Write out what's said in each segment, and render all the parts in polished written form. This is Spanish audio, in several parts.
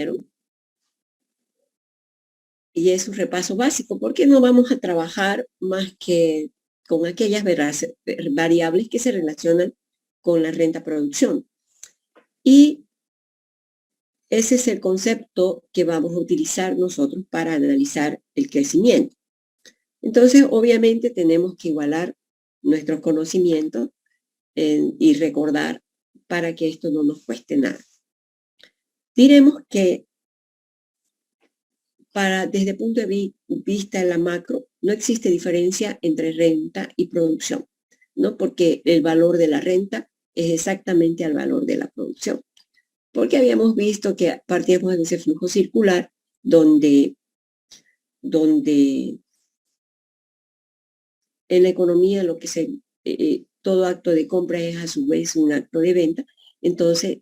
¿Vieron? Y es un repaso básico, porque no vamos a trabajar más que con aquellas variables que se relacionan con la renta producción. Y ese es el concepto que vamos a utilizar nosotros para analizar el crecimiento. Entonces, obviamente, tenemos que igualar nuestros conocimientos y recordar para que esto no nos cueste nada. Diremos que desde el punto de vista de la macro, no existe diferencia entre renta y producción, ¿no? Porque el valor de la renta es exactamente al valor de la producción. Porque habíamos visto que partíamos de ese flujo circular donde en la economía lo que todo acto de compra es a su vez un acto de venta. Entonces,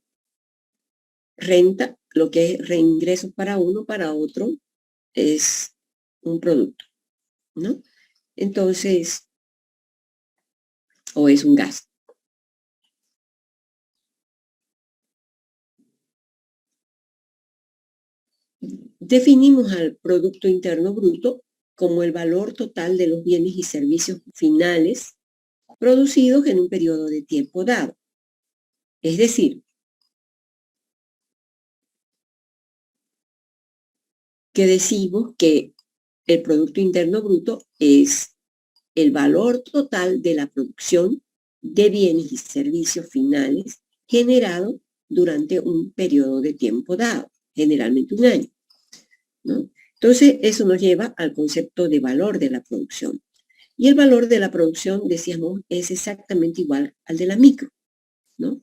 renta, lo que es reingresos para uno, para otro, es un producto, ¿no? Entonces, o es un gasto. Definimos al Producto Interno Bruto como el valor total de los bienes y servicios finales producidos en un periodo de tiempo dado. Es decir, que decimos que el Producto Interno Bruto es el valor total de la producción de bienes y servicios finales generado durante un periodo de tiempo dado, generalmente un año, ¿no? Entonces, eso nos lleva al concepto de valor de la producción. Y el valor de la producción, decíamos, es exactamente igual al de la micro, ¿no?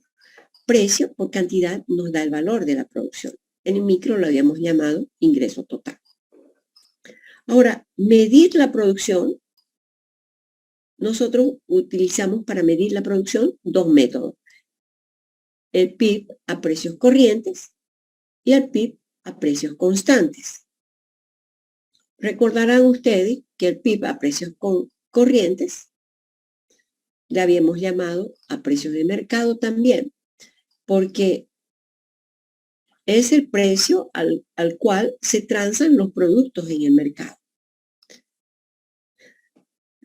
Precio por cantidad nos da el valor de la producción. En el micro lo habíamos llamado ingreso total. Ahora, medir la producción, nosotros utilizamos para medir la producción dos métodos. El PIB a precios corrientes y el PIB a precios constantes. Recordarán ustedes que el PIB a precios corrientes le habíamos llamado a precios de mercado también, porque es el precio al cual se transan los productos en el mercado.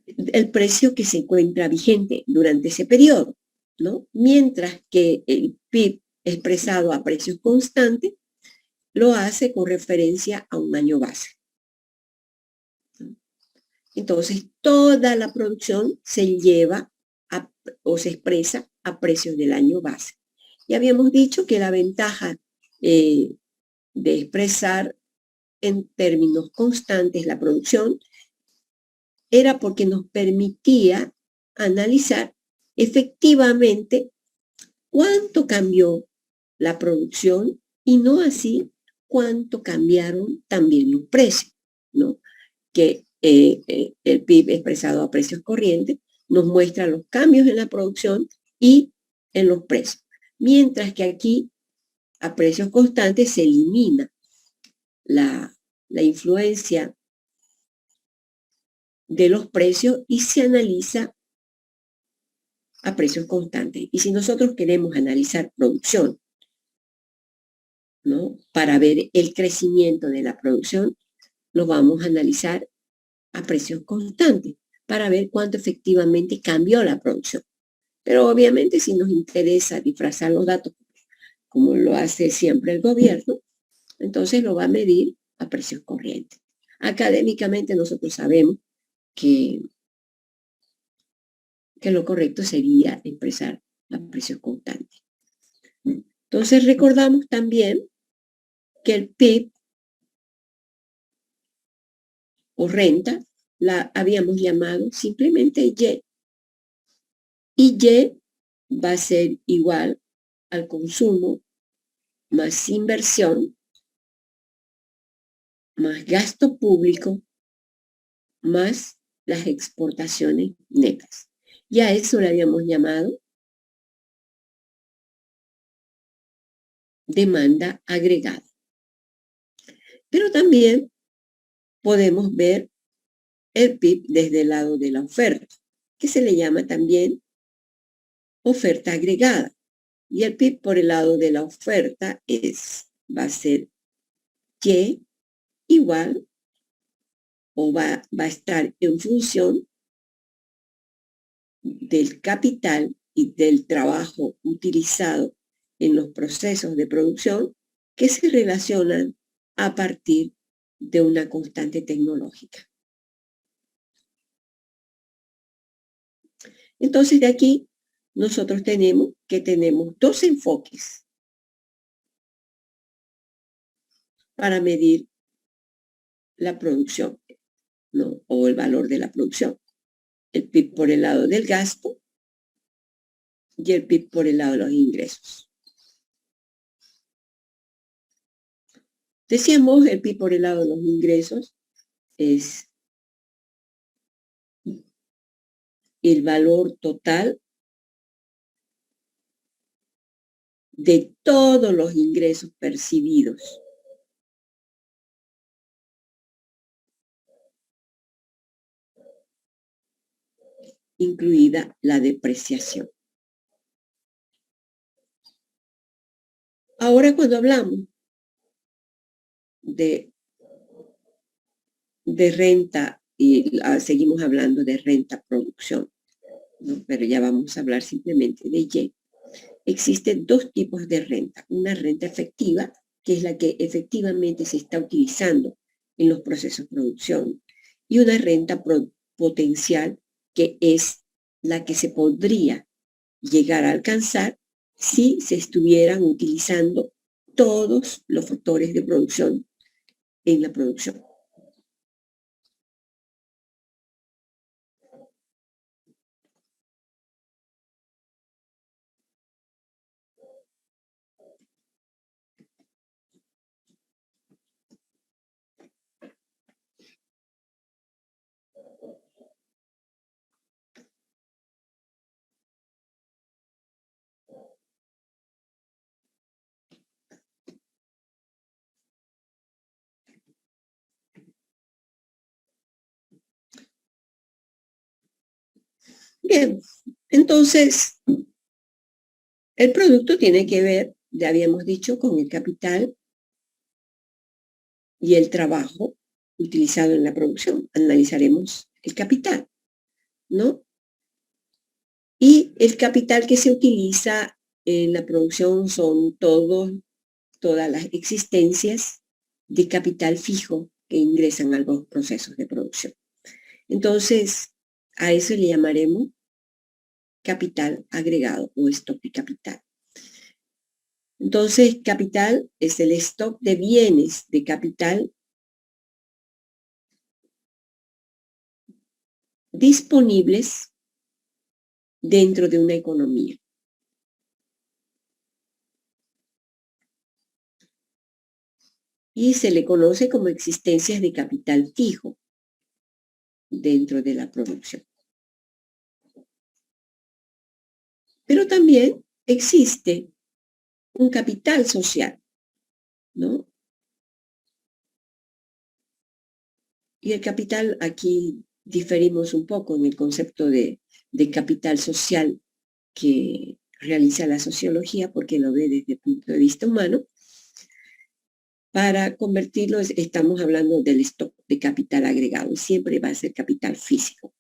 El precio que se encuentra vigente durante ese periodo, ¿no? Mientras que el PIB expresado a precios constantes lo hace con referencia a un año base. Entonces, toda la producción se lleva o se expresa a precios del año base. Y habíamos dicho que la ventaja de expresar en términos constantes la producción era porque nos permitía analizar efectivamente cuánto cambió la producción y no así cuánto cambiaron también los precios, ¿no? Que el PIB expresado a precios corrientes nos muestra los cambios en la producción y en los precios. Mientras que aquí, a precios constantes, se elimina la influencia de los precios y se analiza a precios constantes. Y si nosotros queremos analizar producción, ¿no? Para ver el crecimiento de la producción, lo vamos a analizar a precios constantes para ver cuánto efectivamente cambió la producción. Pero obviamente si nos interesa disfrazar los datos, como lo hace siempre el gobierno, entonces lo va a medir a precios corrientes. Académicamente nosotros sabemos que lo correcto sería expresar a precios constantes. Entonces recordamos también que el PIB o renta la habíamos llamado simplemente Y. Y Y va a ser igual al consumo más inversión más gasto público más las exportaciones netas. Y a eso le habíamos llamado demanda agregada. Pero también podemos ver el PIB desde el lado de la oferta, que se le llama también oferta agregada. Y el PIB por el lado de la oferta va a ser Y igual o va a estar en función del capital y del trabajo utilizado en los procesos de producción que se relacionan a partir de una constante tecnológica. Entonces, de aquí nosotros tenemos dos enfoques para medir la producción, ¿no? O el valor de la producción. El PIB por el lado del gasto y el PIB por el lado de los ingresos. Decíamos, el PIB por el lado de los ingresos es el valor total de todos los ingresos percibidos, incluida la depreciación. Ahora, cuando hablamos de renta, y seguimos hablando de renta producción, ¿no? Pero ya vamos a hablar simplemente de Y. Existen dos tipos de renta. Una renta efectiva, que es la que efectivamente se está utilizando en los procesos de producción, y una renta potencial, que es la que se podría llegar a alcanzar si se estuvieran utilizando todos los factores de producción en la producción. Bien, entonces, el producto tiene que ver, ya habíamos dicho, con el capital y el trabajo utilizado en la producción. Analizaremos el capital, ¿no? Y el capital que se utiliza en la producción son todas las existencias de capital fijo que ingresan a los procesos de producción. Entonces, a eso le llamaremos capital agregado o stock de capital. Entonces, capital es el stock de bienes de capital disponibles dentro de una economía. Y se le conoce como existencias de capital fijo dentro de la producción. Pero también existe un capital social, ¿no? Y el capital, aquí diferimos un poco en el concepto de capital social que realiza la sociología, porque lo ve desde el punto de vista humano. Para convertirlo, estamos hablando del stock de capital agregado, siempre va a ser capital físico.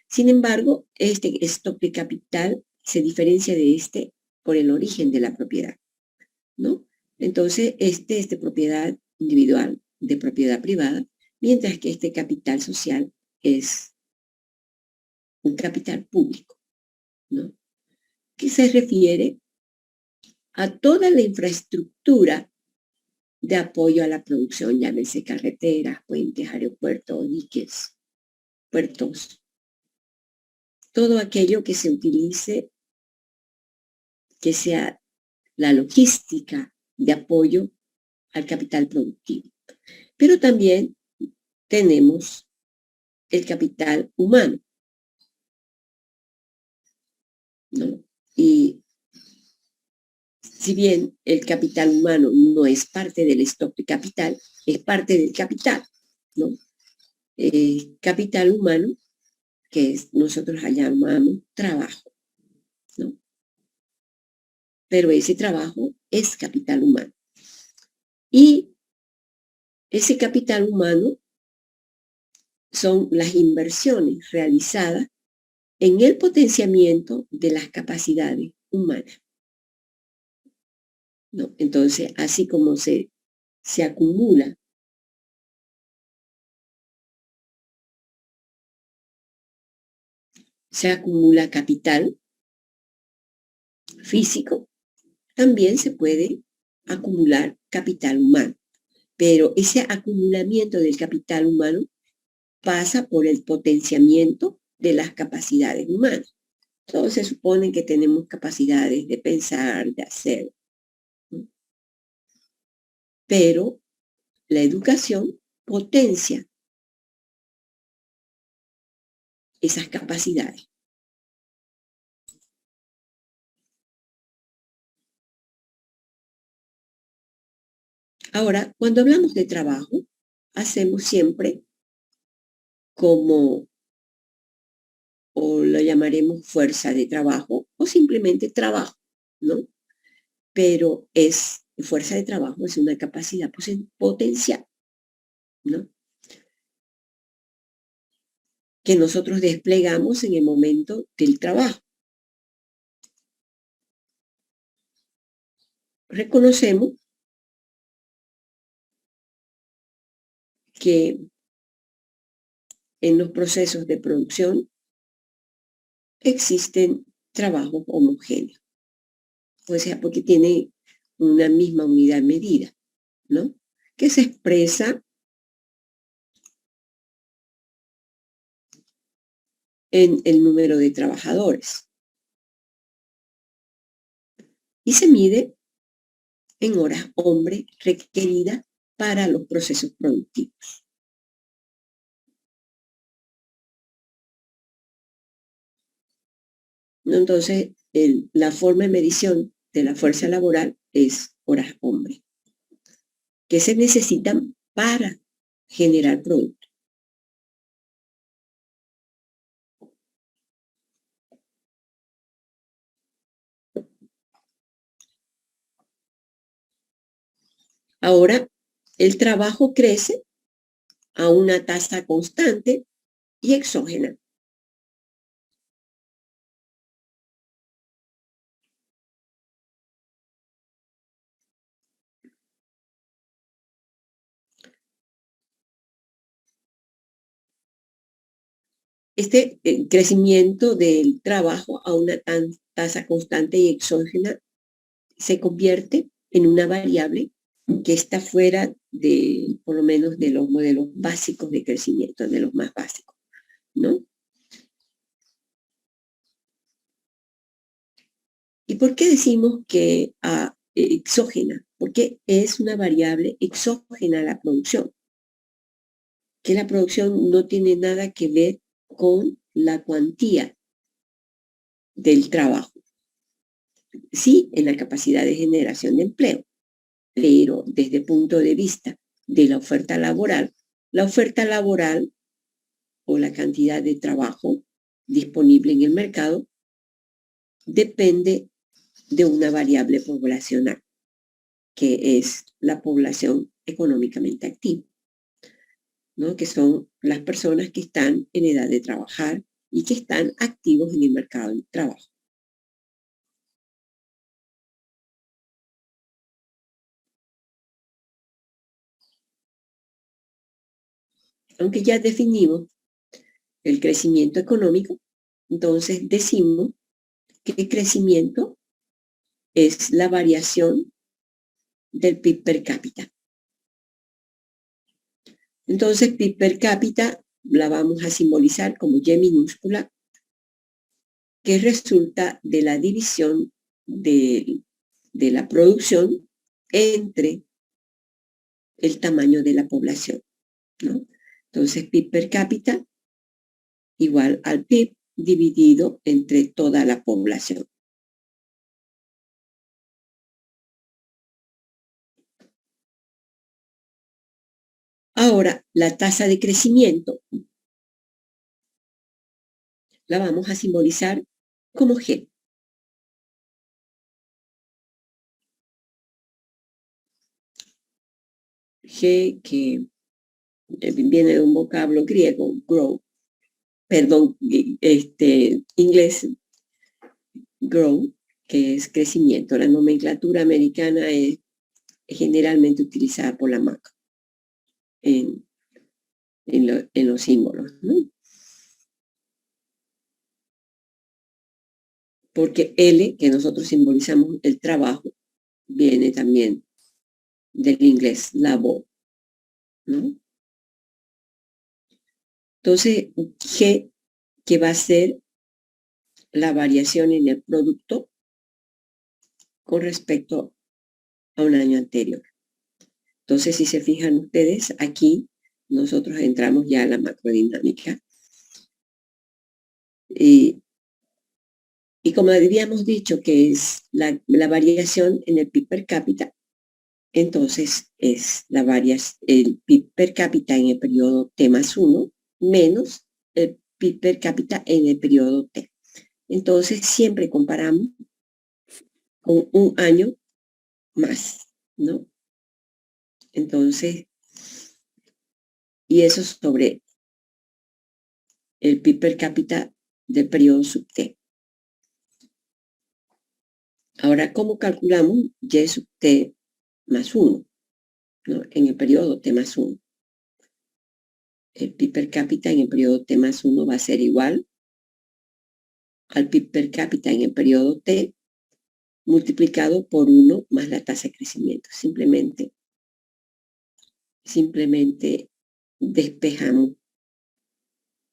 Sin embargo, este stock de capital se diferencia de este por el origen de la propiedad, ¿no? Entonces, este es de propiedad individual, de propiedad privada, mientras que este capital social es un capital público, ¿no? Que se refiere a toda la infraestructura de apoyo a la producción, llámese carreteras, puentes, aeropuertos, diques, puertos, todo aquello que se utilice, que sea la logística de apoyo al capital productivo. Pero también tenemos el capital humano, ¿no? Y si bien el capital humano no es parte del stock de capital, es parte del capital, ¿no? Capital humano, que nosotros llamamos trabajo, ¿no? Pero ese trabajo es capital humano. Y Ese capital humano son las inversiones realizadas en el potenciamiento de las capacidades humanas, ¿no? Entonces, así como se acumula capital físico, también se puede acumular capital humano. Pero ese acumulamiento del capital humano pasa por el potenciamiento de las capacidades humanas. Todos se supone que tenemos capacidades de pensar, de hacer, ¿no? Pero la educación potencia esas capacidades. Ahora, cuando hablamos de trabajo, hacemos siempre como, o lo llamaremos fuerza de trabajo, o simplemente trabajo, ¿no? Pero fuerza de trabajo es una capacidad potencial, ¿no? Que nosotros desplegamos en el momento del trabajo. Reconocemos que en los procesos de producción existen trabajos homogéneos, o sea, porque tiene una misma unidad medida, ¿no? Que se expresa en el número de trabajadores y se mide en horas hombre requeridas para los procesos productivos. Entonces, la forma de medición de la fuerza laboral es horas hombre, que se necesitan para generar producto. Ahora, el trabajo crece a una tasa constante y exógena. Este crecimiento del trabajo a una tasa constante y exógena se convierte en una variable que está fuera de, por lo menos, de los modelos básicos de crecimiento, de los más básicos, ¿no? ¿Y por qué decimos que exógena? Porque es una variable exógena a la producción, que la producción no tiene nada que ver con la cuantía del trabajo. Sí, en la capacidad de generación de empleo, pero desde el punto de vista de la oferta laboral o la cantidad de trabajo disponible en el mercado depende de una variable poblacional, que es la población económicamente activa, ¿no? Que son las personas que están en edad de trabajar y que están activos en el mercado del trabajo. Aunque ya definimos el crecimiento económico, entonces decimos que el crecimiento es la variación del PIB per cápita. Entonces, PIB per cápita la vamos a simbolizar como Y minúscula, que resulta de la división de la producción entre el tamaño de la población, ¿no? Entonces, PIB per cápita igual al PIB dividido entre toda la población. Ahora, la tasa de crecimiento la vamos a simbolizar como G. G, que viene de un vocablo griego, grow, perdón, inglés, grow, que es crecimiento. La nomenclatura americana es generalmente utilizada por la MAC en los símbolos, ¿no? Porque L, que nosotros simbolizamos el trabajo, viene también del inglés, labor, ¿no? Entonces, G, que va a ser la variación en el producto con respecto a un año anterior. Entonces, si se fijan ustedes, aquí nosotros entramos ya a la macrodinámica. Y como habíamos dicho que es la variación en el PIB per cápita, entonces es el PIB per cápita en el periodo T más 1 menos el PIB per cápita en el periodo T. Entonces siempre comparamos con un año más, ¿no? Entonces, y eso sobre el PIB per cápita del periodo sub T. Ahora, ¿cómo calculamos Y sub T más 1? ¿No? En el periodo T más 1. El PIB per cápita en el periodo T más 1 va a ser igual al PIB per cápita en el periodo T multiplicado por 1 más la tasa de crecimiento. Simplemente despejamos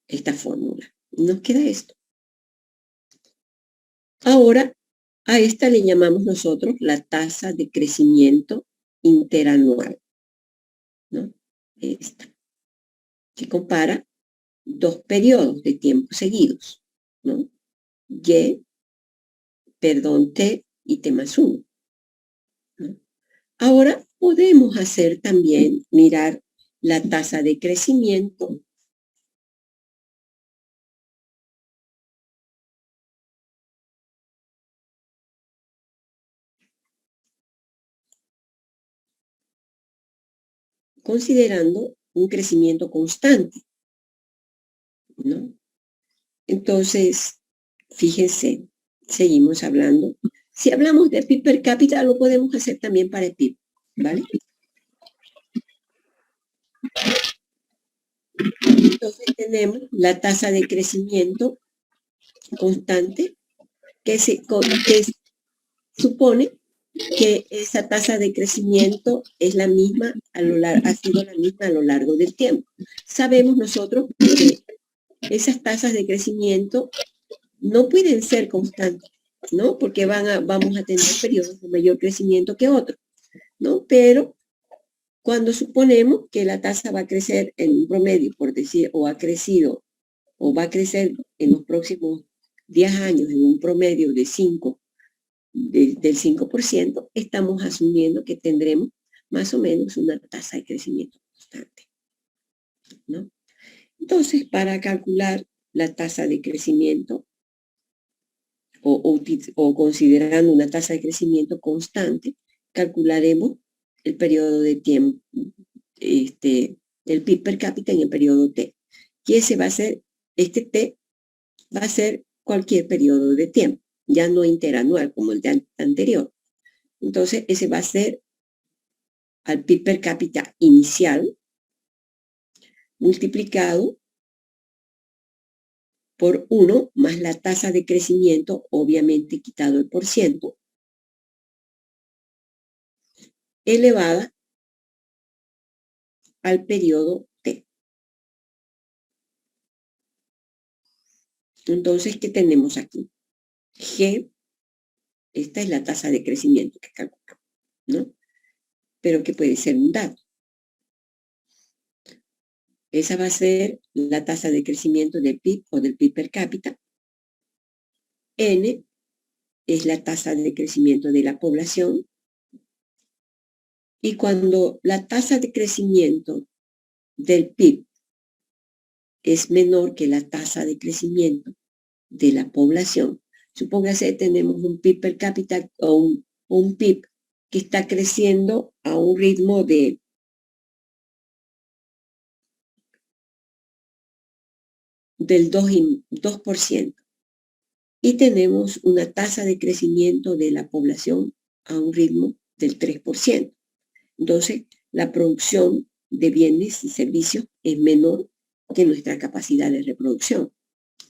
esta fórmula. Nos queda esto. Ahora, a esta le llamamos nosotros la tasa de crecimiento interanual, ¿no? Esta, que compara dos periodos de tiempo seguidos, ¿no? T y T más 1. ¿No? Ahora podemos hacer también, mirar la tasa de crecimiento considerando un crecimiento constante, ¿no? Entonces, fíjense, seguimos hablando. Si hablamos de PIB per cápita, lo podemos hacer también para el PIB, ¿vale? Entonces tenemos la tasa de crecimiento constante que supone que esa tasa de crecimiento es la misma ha sido la misma a lo largo del tiempo. Sabemos nosotros que esas tasas de crecimiento no pueden ser constantes, ¿no? Porque vamos a tener periodos de mayor crecimiento que otros, ¿no? Pero cuando suponemos que la tasa va a crecer en un promedio, por decir, o ha crecido, o va a crecer en los próximos 10 años en un promedio de 5, del 5%, estamos asumiendo que tendremos más o menos una tasa de crecimiento constante, ¿no? Entonces, para calcular la tasa de crecimiento o considerando una tasa de crecimiento constante, calcularemos el periodo de tiempo, el PIB per cápita en el periodo T. Y ese va a ser, este T va a ser cualquier periodo de tiempo, ya no interanual como el de anterior. Entonces, ese va a ser al PIB per cápita inicial multiplicado por 1 más la tasa de crecimiento, obviamente quitado el porciento, elevada al periodo T. Entonces, ¿qué tenemos aquí? G, esta es la tasa de crecimiento que calculamos, ¿no? Pero que puede ser un dato. Esa va a ser la tasa de crecimiento del PIB o del PIB per cápita. N es la tasa de crecimiento de la población. Y cuando la tasa de crecimiento del PIB es menor que la tasa de crecimiento de la población, supóngase tenemos un PIB per cápita o un PIB que está creciendo a un ritmo de del 2%. Y tenemos una tasa de crecimiento de la población a un ritmo del 3%. Entonces, la producción de bienes y servicios es menor que nuestra capacidad de reproducción.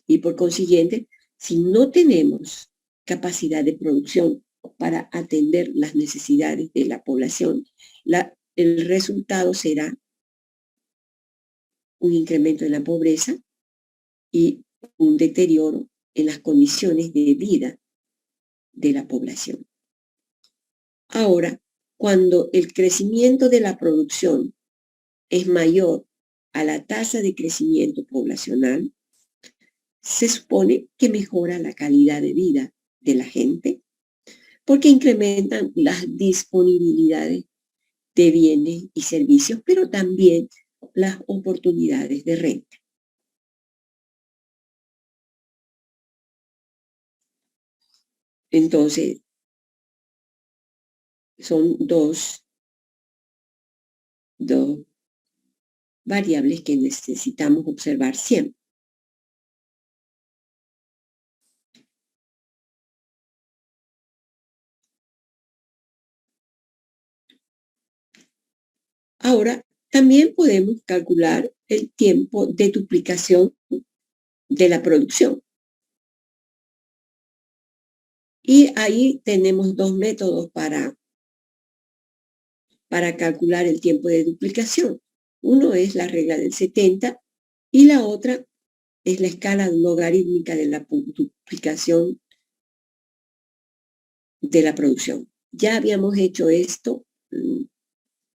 Y por consiguiente, si no tenemos capacidad de producción para atender las necesidades de la población, el resultado será un incremento en la pobreza y un deterioro en las condiciones de vida de la población. Ahora, cuando el crecimiento de la producción es mayor a la tasa de crecimiento poblacional, se supone que mejora la calidad de vida de la gente porque incrementan las disponibilidades de bienes y servicios, pero también las oportunidades de renta. Entonces, son dos variables que necesitamos observar siempre. Ahora, también podemos calcular el tiempo de duplicación de la producción. Y ahí tenemos dos métodos para calcular el tiempo de duplicación. Uno es la regla del 70 y la otra es la escala logarítmica de la duplicación de la producción. Ya habíamos hecho esto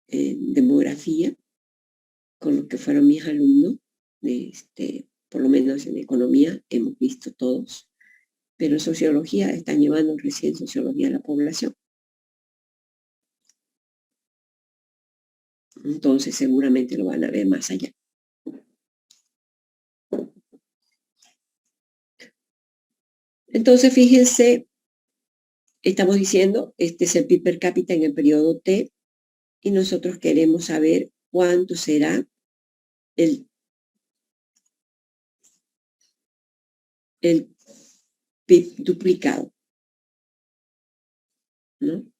en demografía con los que fueron mis alumnos, por lo menos en economía hemos visto todos, pero en sociología están llevando recién sociología de la población. Entonces seguramente lo van a ver más allá. Entonces fíjense, estamos diciendo, este es el PIB per cápita en el periodo T y nosotros queremos saber cuánto será el PIB duplicado, ¿no?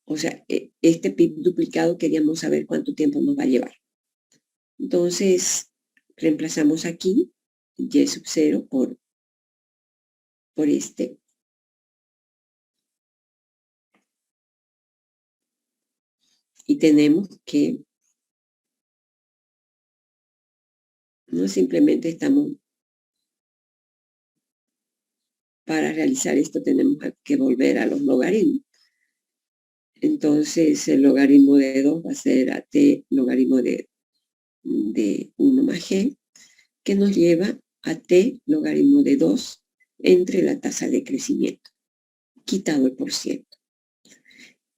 O sea, este PIB duplicado queríamos saber cuánto tiempo nos va a llevar. Entonces, reemplazamos aquí y sub 0 por este. Y tenemos que, no simplemente estamos, para realizar esto tenemos que volver a los logaritmos. Entonces, el logaritmo de 2 va a ser a t logaritmo de 1 más g, que nos lleva a t logaritmo de 2 entre la tasa de crecimiento, quitado el por ciento.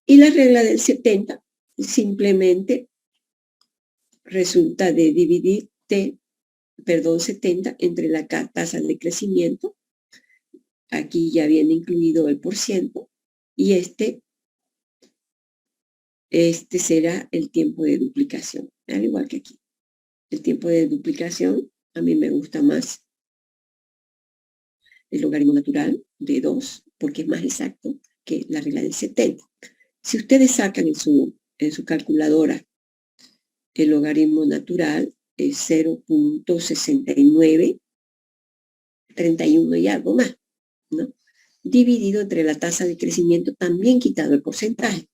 Y la regla del 70 simplemente resulta de dividir 70 entre la tasa de crecimiento. Aquí ya viene incluido el por ciento y este será el tiempo de duplicación, al igual que aquí. El tiempo de duplicación, a mí me gusta más el logaritmo natural de 2, porque es más exacto que la regla del 70. Si ustedes sacan en su calculadora el logaritmo natural, es 0.6931 y algo más, ¿no? Dividido entre la tasa de crecimiento, también quitado el porcentaje.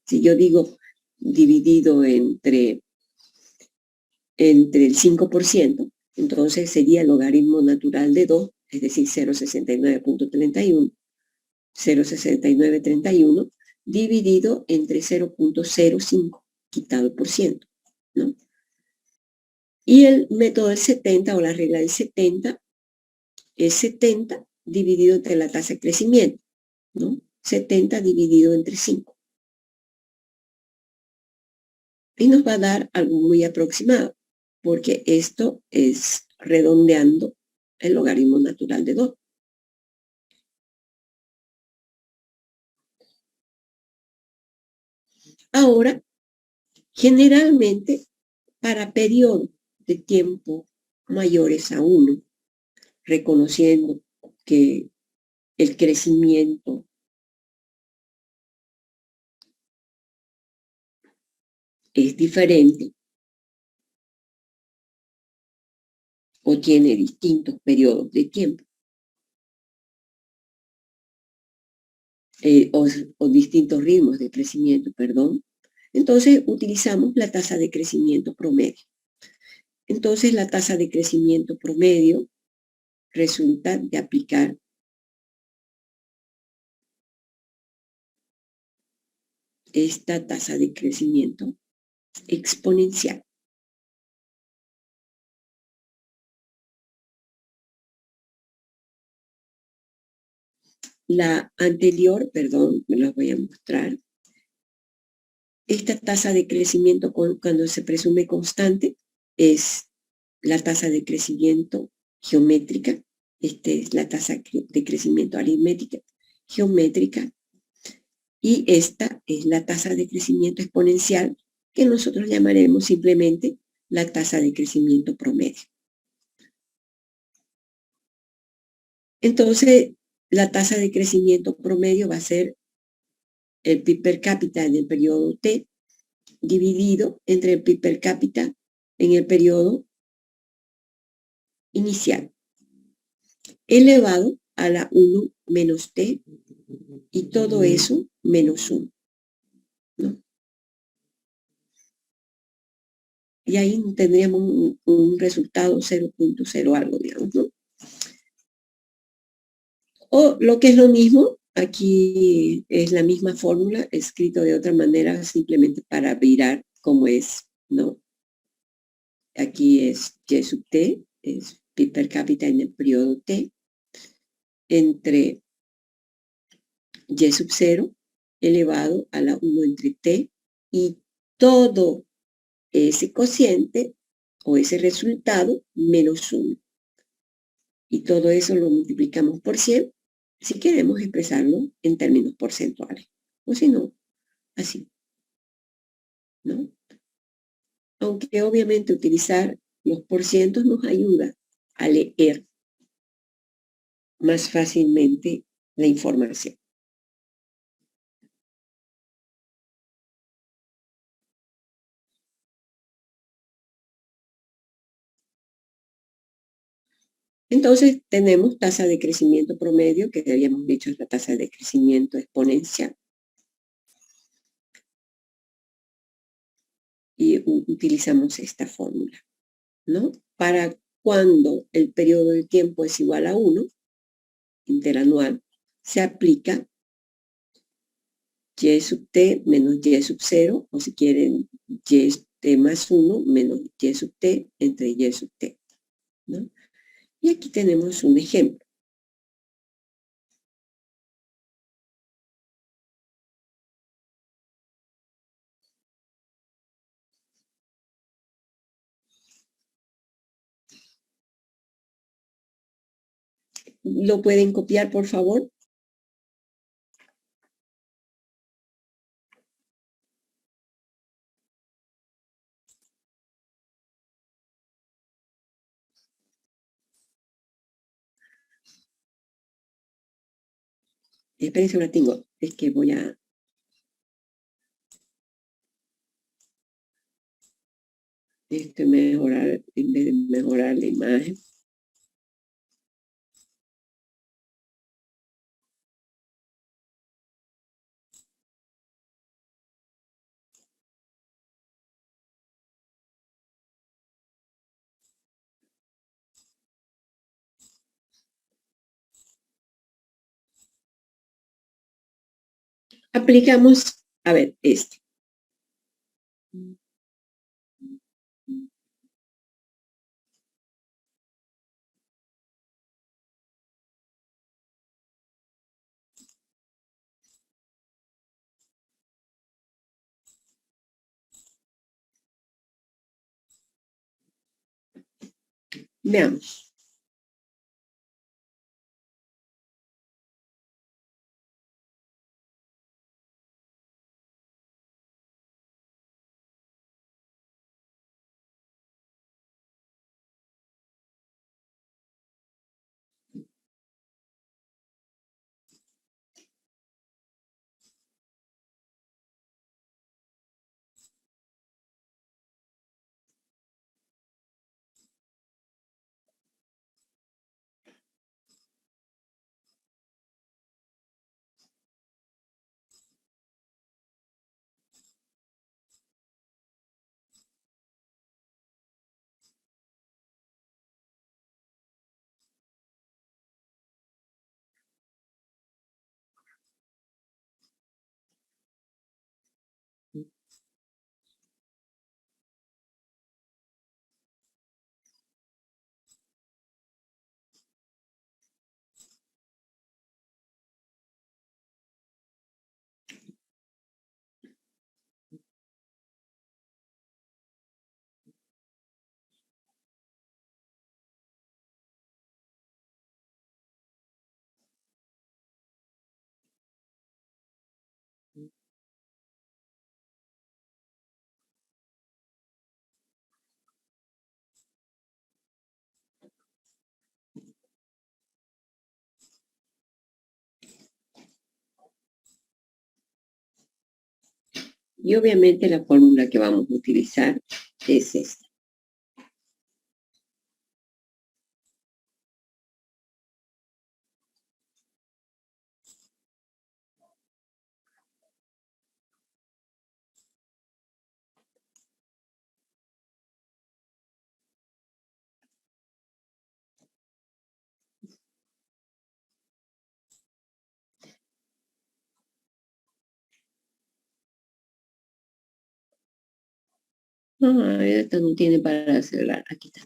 Si yo digo dividido entre el 5%, entonces sería el logaritmo natural de 2, es decir, 0.69.31, 0.6931, dividido entre 0.05, quitado el por ciento, ¿no? Y el método del 70 o la regla del 70 es 70 dividido entre la tasa de crecimiento, ¿no? 70 dividido entre 5. Y nos va a dar algo muy aproximado, porque esto es redondeando el logaritmo natural de 2. Ahora, generalmente, para periodos de tiempo mayores a 1, reconociendo que el crecimiento es diferente o tiene distintos periodos de tiempo o distintos ritmos de crecimiento, perdón. Entonces utilizamos la tasa de crecimiento promedio. Entonces la tasa de crecimiento promedio resulta de aplicar esta tasa de crecimiento exponencial. La anterior, perdón, me la voy a mostrar. Esta tasa de crecimiento cuando se presume constante es la tasa de crecimiento geométrica. Esta es la tasa de crecimiento aritmética geométrica. Y esta es la tasa de crecimiento exponencial que nosotros llamaremos simplemente la tasa de crecimiento promedio. Entonces, la tasa de crecimiento promedio va a ser el PIB per cápita en el periodo T dividido entre el PIB per cápita en el periodo inicial, elevado a la 1 menos T y todo eso menos 1, ¿no? Y ahí tendríamos un resultado 0.0 algo, digamos, ¿no? O lo que es lo mismo, aquí es la misma fórmula, escrito de otra manera, simplemente para mirar cómo es, ¿no? Aquí es Y sub T, es PIB per cápita en el periodo T, entre Y sub 0 elevado a la 1 entre T y todo ese cociente o ese resultado menos 1. Y todo eso lo multiplicamos por 100 si queremos expresarlo en términos porcentuales. O si no, así, ¿no? Aunque obviamente utilizar los porcientos nos ayuda a leer más fácilmente la información. Entonces tenemos tasa de crecimiento promedio, que habíamos dicho es la tasa de crecimiento exponencial. Y utilizamos esta fórmula, ¿no? Para cuando el periodo de tiempo es igual a 1, interanual, se aplica Y sub T menos Y sub 0, o si quieren, Y T más 1 menos Y sub T entre Y sub T, ¿no? Y aquí tenemos un ejemplo. ¿Lo pueden copiar, por favor? Espérense un ratito, es que voy a... mejorar, en vez de mejorar la imagen. Aplicamos, a ver, este. Veamos. Y obviamente la fórmula que vamos a utilizar es esta. Esta no tiene para acelerar. Aquí está.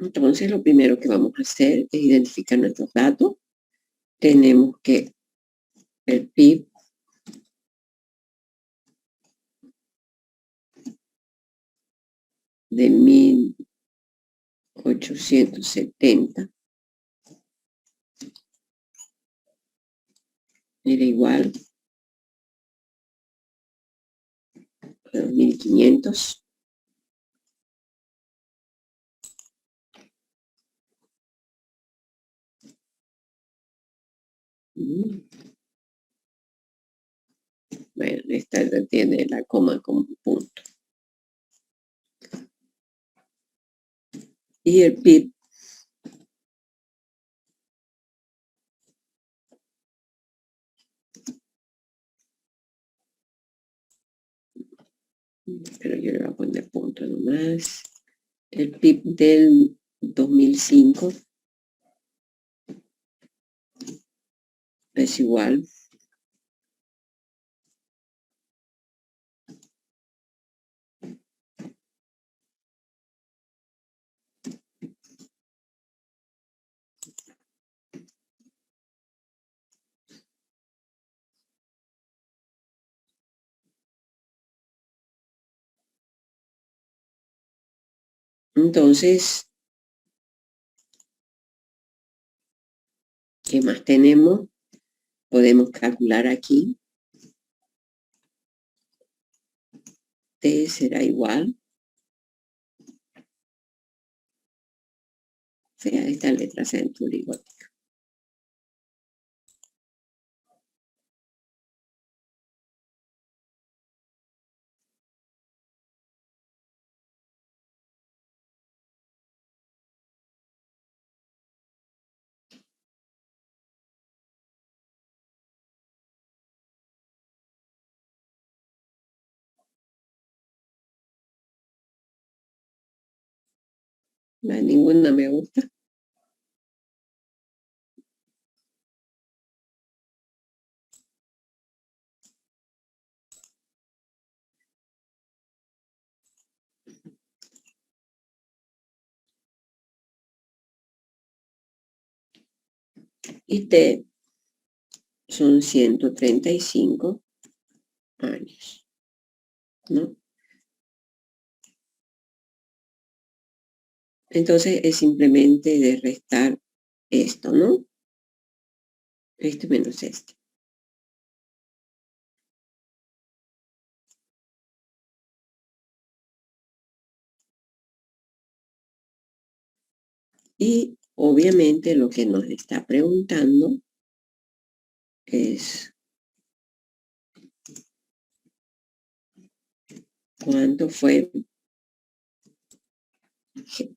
Entonces, lo primero que vamos a hacer es identificar nuestros datos. Tenemos que el PIB de 1870 era igual a 2500. Bueno, esta tiene la coma como punto. Y el PIB pero yo le voy a poner punto nomás. El PIB del 2005 es igual entonces, ¿qué más tenemos? Podemos calcular aquí. T será igual. O sea, esta letra centura igual. No, ninguna me gusta. Y T son 135 años, ¿no? Entonces es simplemente de restar esto, ¿no? Este menos este. Y obviamente lo que nos está preguntando es cuánto fue G.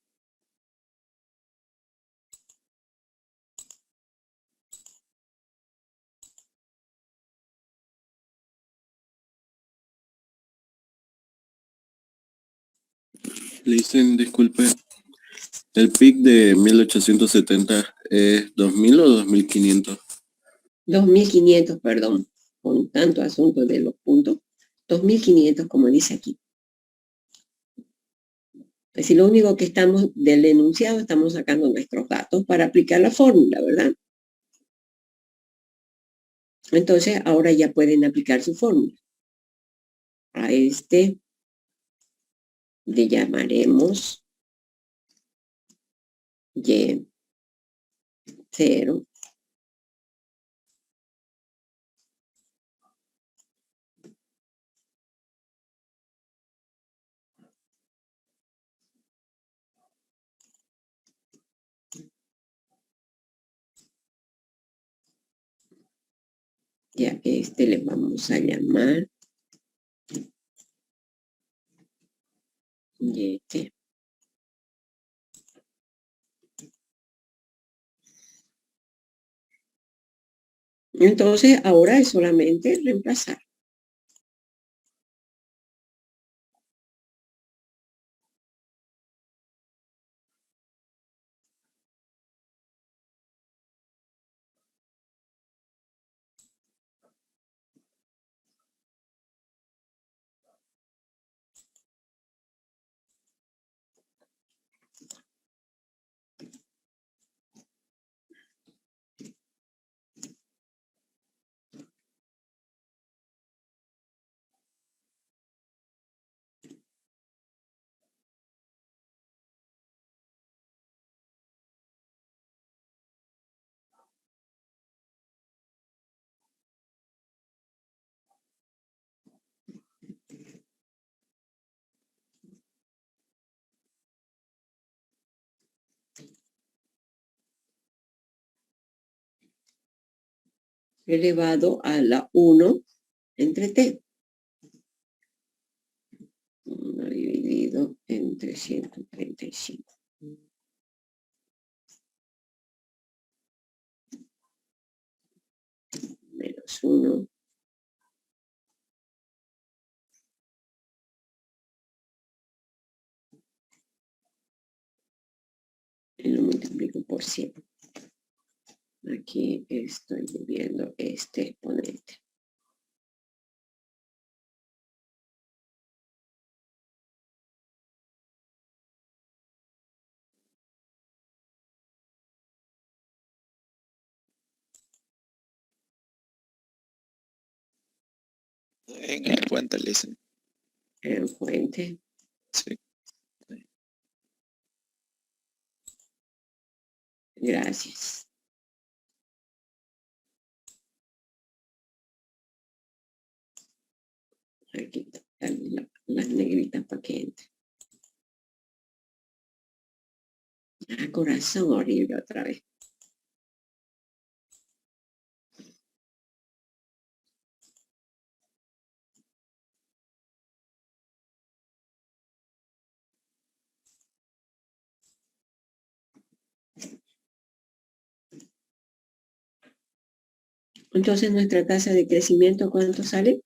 Le dicen, disculpe, ¿el PIC de 1870 es 2000 o 2500? 2500, perdón, con tanto asunto de los puntos. 2500, como dice aquí. Es decir, lo único que estamos del enunciado, estamos sacando nuestros datos para aplicar la fórmula, ¿verdad? Entonces, ahora ya pueden aplicar su fórmula. A este le llamaremos Y0. Y a este le vamos a llamar Y. Entonces, ahora es solamente reemplazar. Elevado a la 1 entre t. 1 dividido entre 135. Menos 1. Y lo multiplico por 100. Aquí estoy viendo este exponente. En el puente le dicen. En fuente. Sí. Gracias. Aquí están las negritas para que entre. Ah, corazón horrible otra vez. Entonces, nuestra tasa de crecimiento, ¿cuánto sale?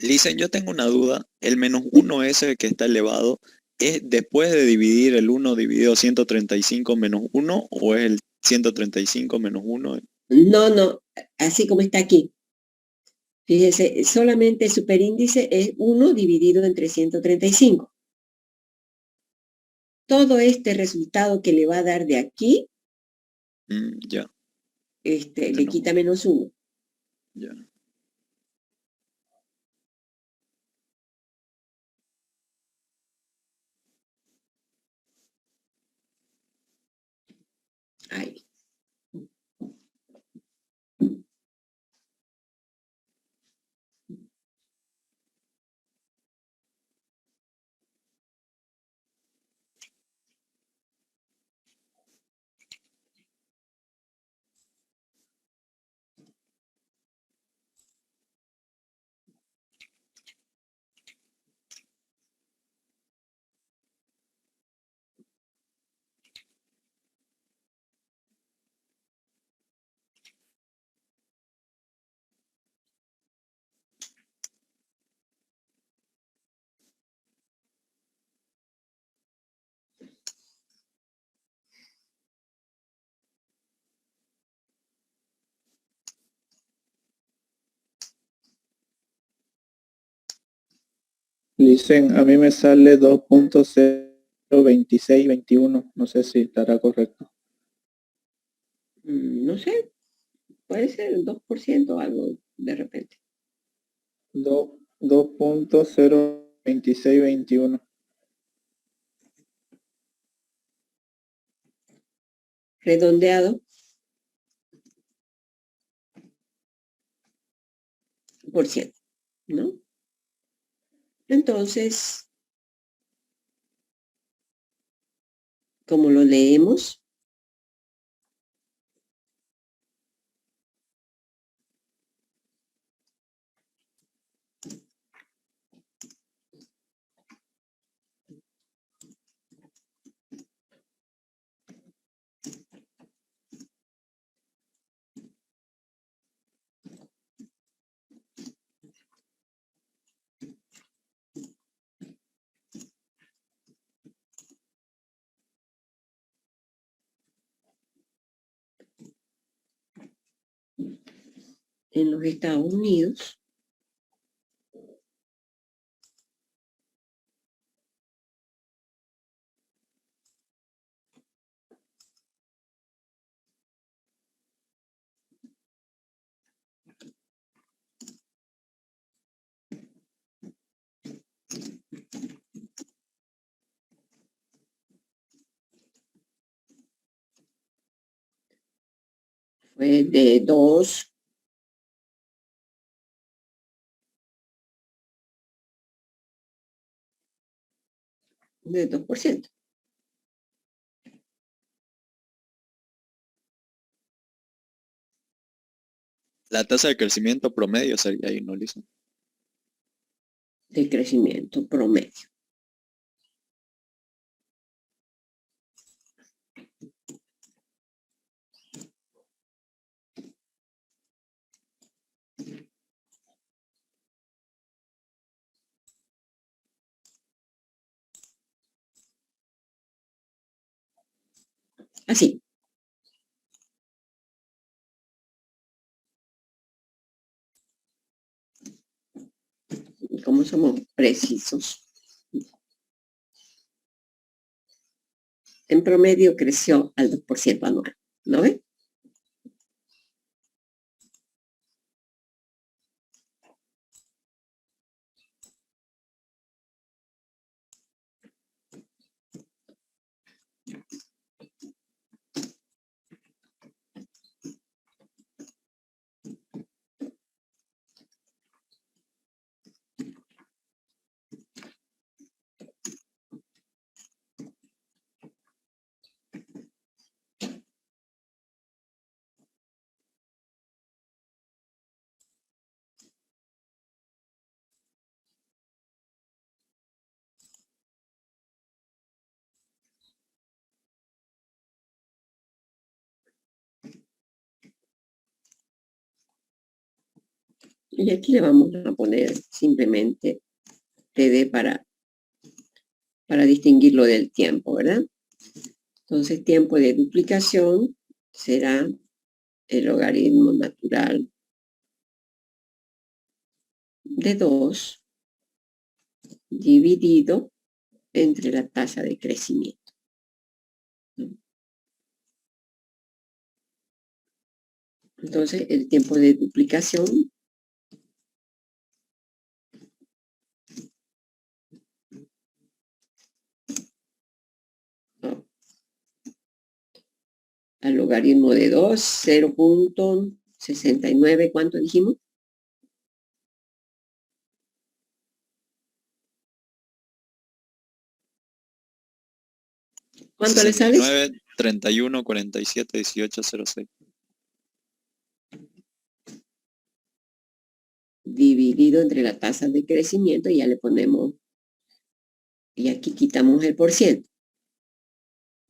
Listen, yo tengo una duda. El menos 1 ese que está elevado, ¿es después de dividir el 1 dividido 135 menos 1 o es el 135 menos 1? No, así como está aquí. Fíjese, solamente el superíndice es 1 dividido entre 135. Todo este resultado que le va a dar de aquí, Ya. le quita menos 1. Ya. Ahí. Dicen, a mí me sale 2.02621. No sé si estará correcto. No sé, puede ser el 2% algo de repente. 2.02621. Redondeado por ciento, ¿no? Entonces, como lo leemos, en los Estados Unidos, fue de 2, de 2%. La tasa de crecimiento promedio sería ahí, ¿no, Lisa? De crecimiento promedio. Así. Como somos precisos. En promedio creció al 2% anual, ¿no ven? Y aquí le vamos a poner simplemente TD para distinguirlo del tiempo, ¿verdad? Entonces, tiempo de duplicación será el logaritmo natural de 2 dividido entre la tasa de crecimiento. Entonces, el tiempo de duplicación al logaritmo de 2, 0.69, ¿cuánto dijimos? ¿Cuánto le sale? 9, 31, 47, 18, 06. Dividido entre la tasa de crecimiento y ya le ponemos, y aquí quitamos el por ciento,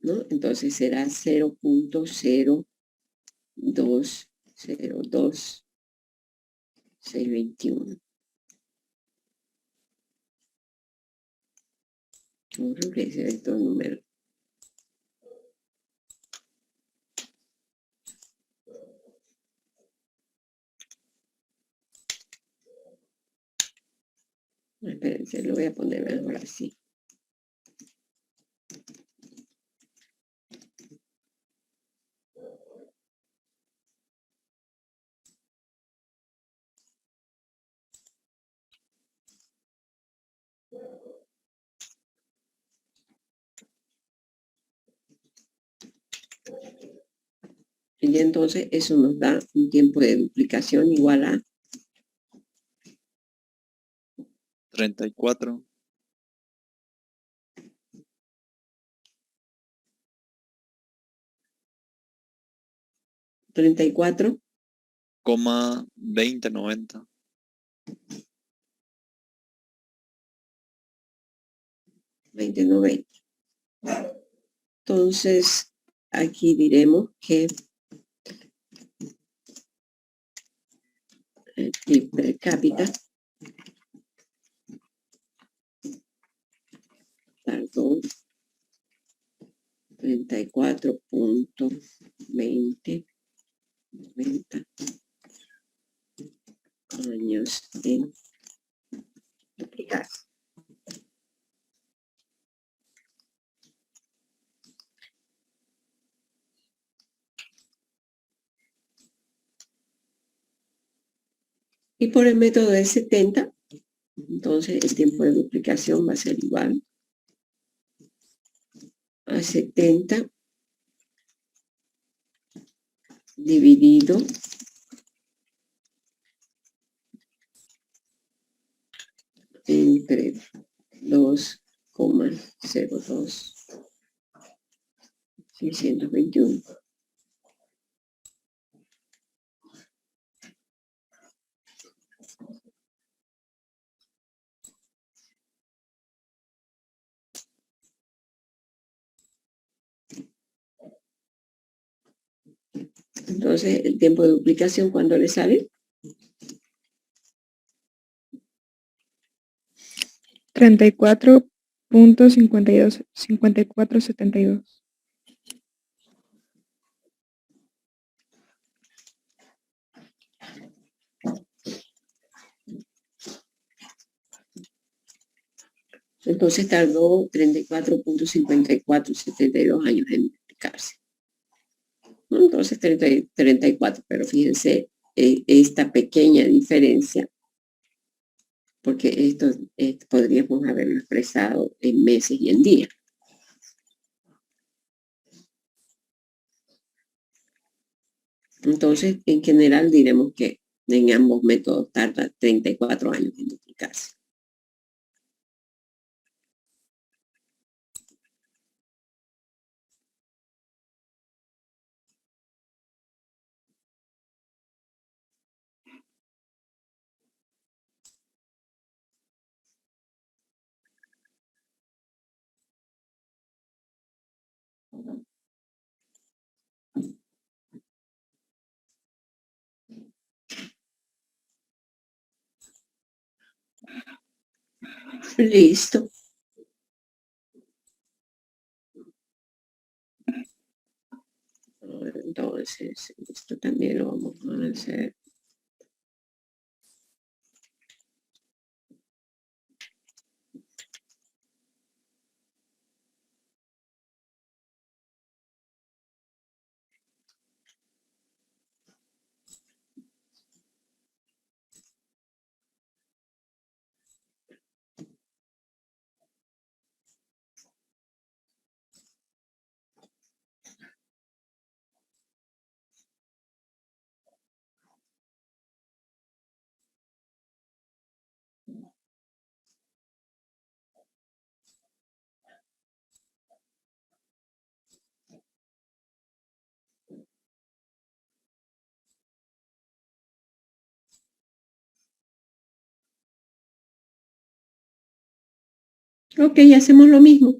¿no? Entonces será 0.0220621. Horrible ese estos números. Espérense, lo voy a poner mejor así. Y entonces eso nos da un tiempo de duplicación igual a 34, 34, 2090. 29. Entonces, aquí diremos que el PIB per cápita tardó 34.20 90 años en duplicarse. Y por el método de 70, entonces el tiempo de duplicación va a ser igual a 70 dividido entre 2,02 621. Entonces, el tiempo de duplicación, ¿cuándo le sale? 34.52, 54.72. Entonces tardó 34.5472 años en duplicarse. ¿No? Entonces 34, pero fíjense esta pequeña diferencia, porque esto podríamos haberlo expresado en meses y en días. Entonces, en general diremos que en ambos métodos tarda 34 años en duplicarse. Listo. Entonces, esto también lo vamos a hacer. Ok, hacemos lo mismo.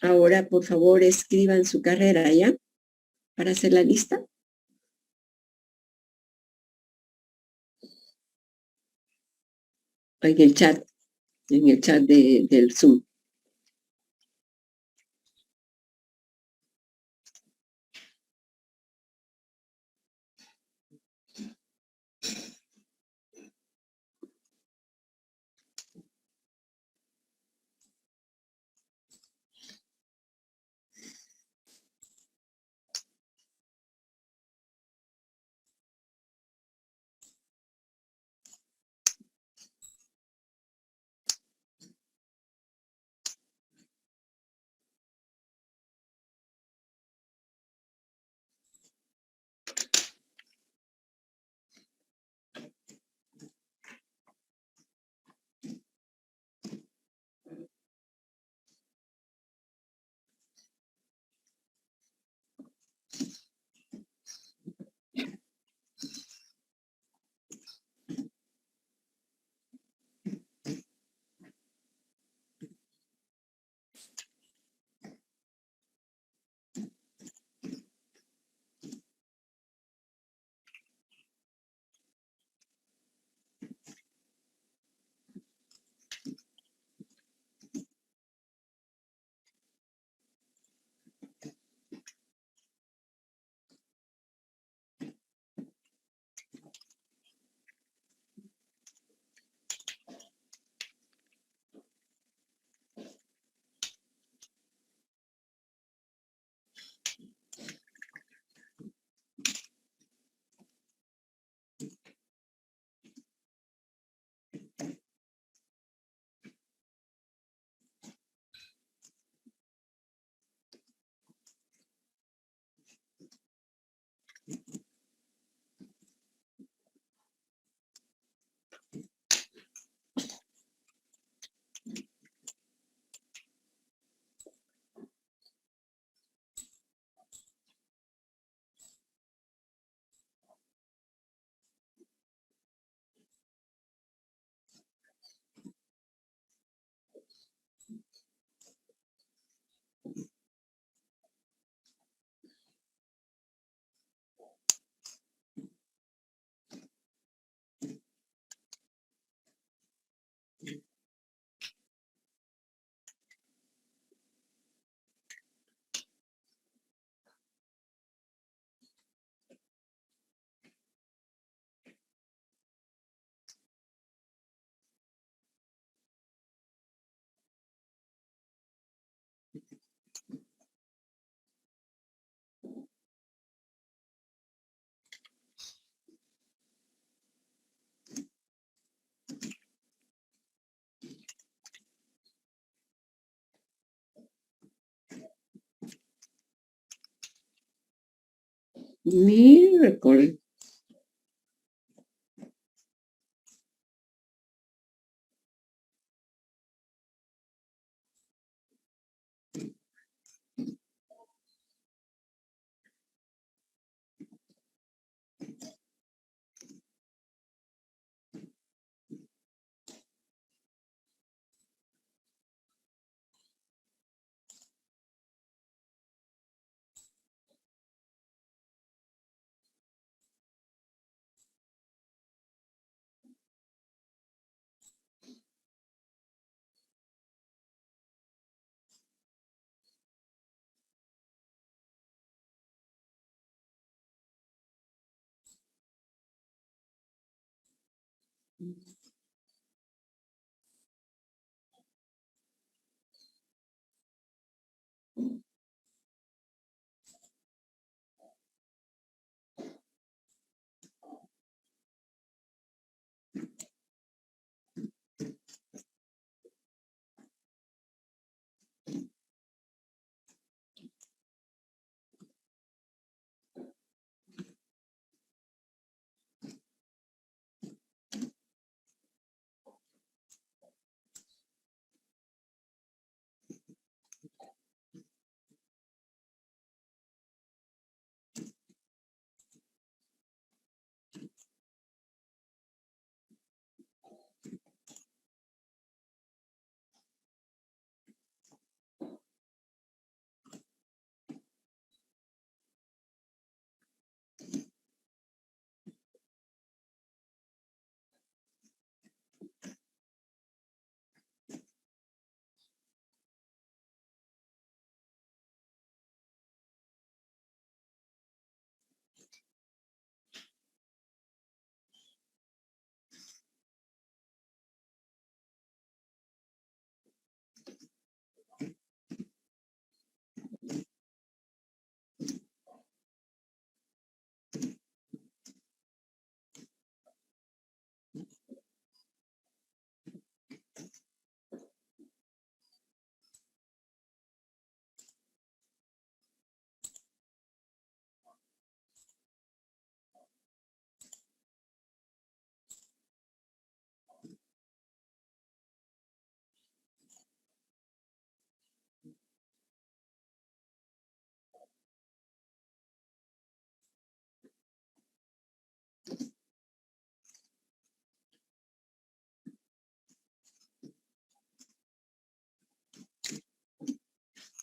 Ahora, por favor, escriban su carrera, ¿ya? Para hacer la lista. En el chat del Zoom. Miércoles.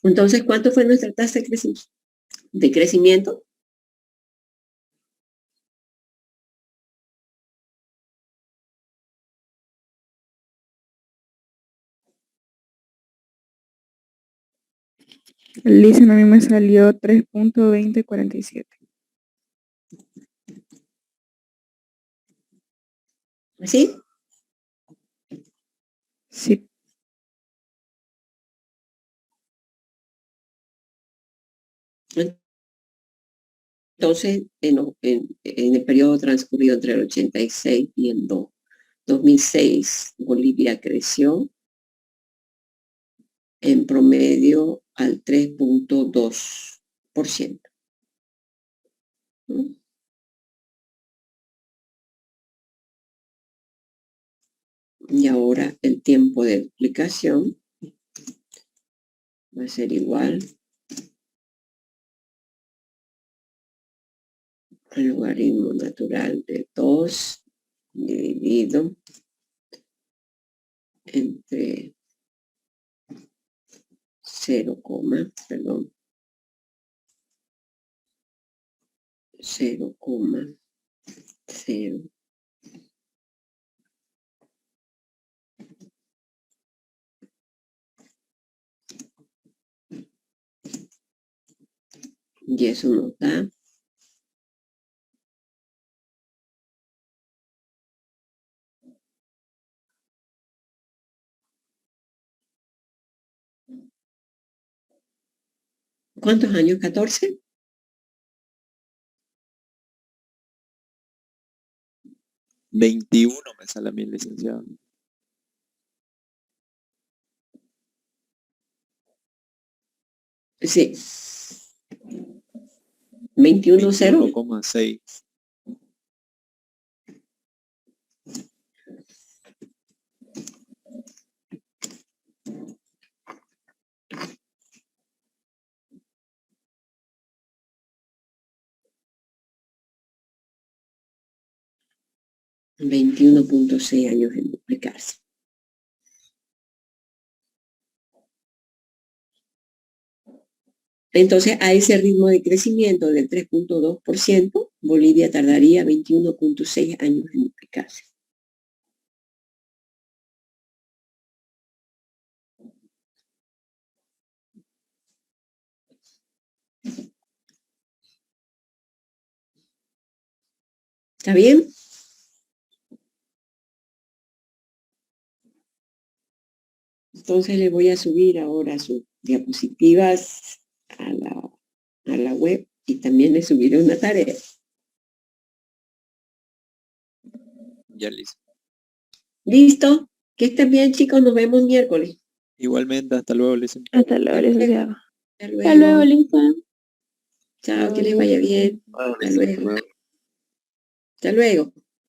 Entonces, ¿cuánto fue nuestra tasa de crecimiento? Listen, a mí me salió 3.2047. ¿Sí? Sí. Entonces, en el periodo transcurrido entre el 86 y el 2006, Bolivia creció en promedio al 3.2%. ¿Mm? Y ahora el tiempo de duplicación va a ser igual al logaritmo natural de 2 dividido entre 0, 0,0 y eso nos da ¿cuántos años? 14. $21 me sale a mí, licenciado. Sí. 21,0. 21,6. $21.6 años en duplicarse. Entonces, a ese ritmo de crecimiento del 3.2%, Bolivia tardaría 21.6 años en duplicarse. ¿Está bien? Entonces le voy a subir ahora sus diapositivas a la web y también le subiré una tarea. Ya listo. ¿Listo? Que estén bien, chicos. Nos vemos miércoles. Igualmente, hasta luego, licenciado. Hasta luego, licenciado. Hasta Hasta luego, luego. Lisa. Chao, que les vaya bien. Hasta luego. Hasta luego.